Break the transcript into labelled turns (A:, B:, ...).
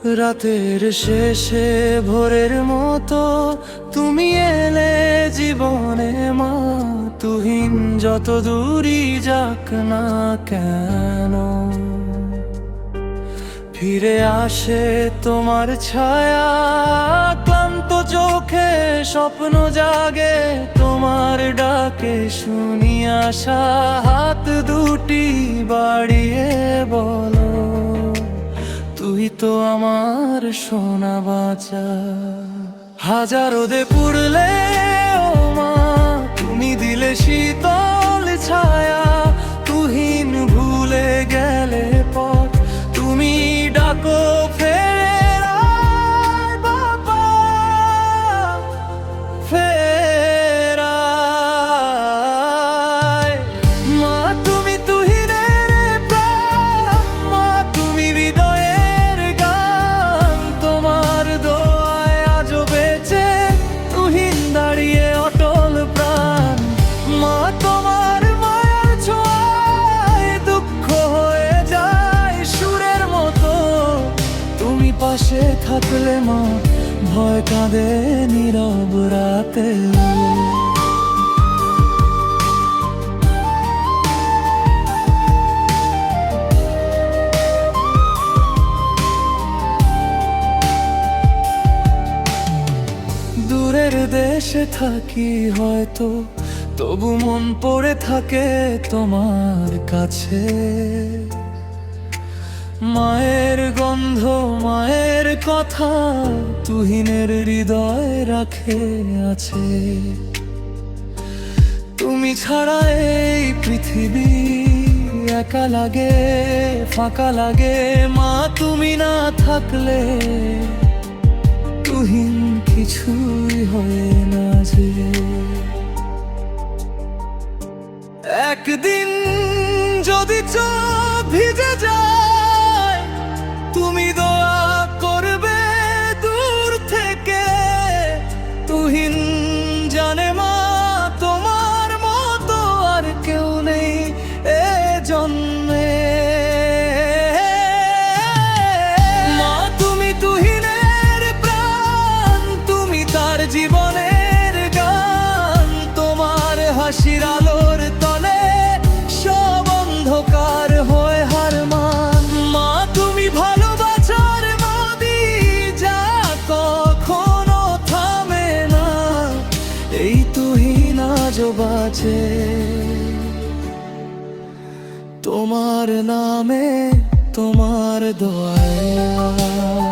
A: রাতের শেষে ভোরের মতো তুমি এলে জীবনে মা। তুহিন যত দূরই যাক না কেন, ফিরে আসে তোমার ছায়া। ক্লান্ত চোখে স্বপ্ন জাগে তোমার ডাকে, শুনি আশা হাত দুটি বাড়িয়ে বলো, তুই তো আমার সোনা বাঁচা। হাজারো দে পুড়লে ও মা, তুমি দিলে শীতল ছায়া। তুহিন ভুলে গেলে পথ, তুমি ডাকো ফের আয় বাবা, ফের আয়। মা তুমি তুহিনের প্রাণ, মা তুমি হৃদয়ের গান। তোমার দোয়ায় আজও বেঁচে তুহিন দাঁড়িয়ে অটল প্রাণ। মা তোমার মায়ার ছোঁয়ায় দুঃখ হয়ে যায় সুরের মতো। তুমি পাশে থাকলে মা ভয় কাঁদে নীরব রাতে। দূরের দেশে থাকি হয়তো, তবু মন পড়ে থাকে তোমার কাছে। মায়ের গন্ধ মায়ের কথা তুহিনের হৃদয় রাখে আছে। তুমি ছাড়া এই পৃথিবী একা লাগে, ফাঁকা লাগে। মা তুমি না থাকলে তুহিন কিছুই হয় না যে। একদিন যদি চোখ ভিজে যায়, তুমি দোয়া করবে দূর থেকে। তুহিন জানে মা তোমার মতো আর কেউ নেই এ জন্মে। মা তুমি তুহিনের প্রাণ, তুমি তার জীবনের গান। তোমার হাসির আলোর তলে সব অন্ধকার হয়ে হার মান। মা তুমি ভালোবাসার নদী, যা কখনো থামে না। এই তুহিন আজও বাঁচে তোমার নামে, তোমার দোয়ায়।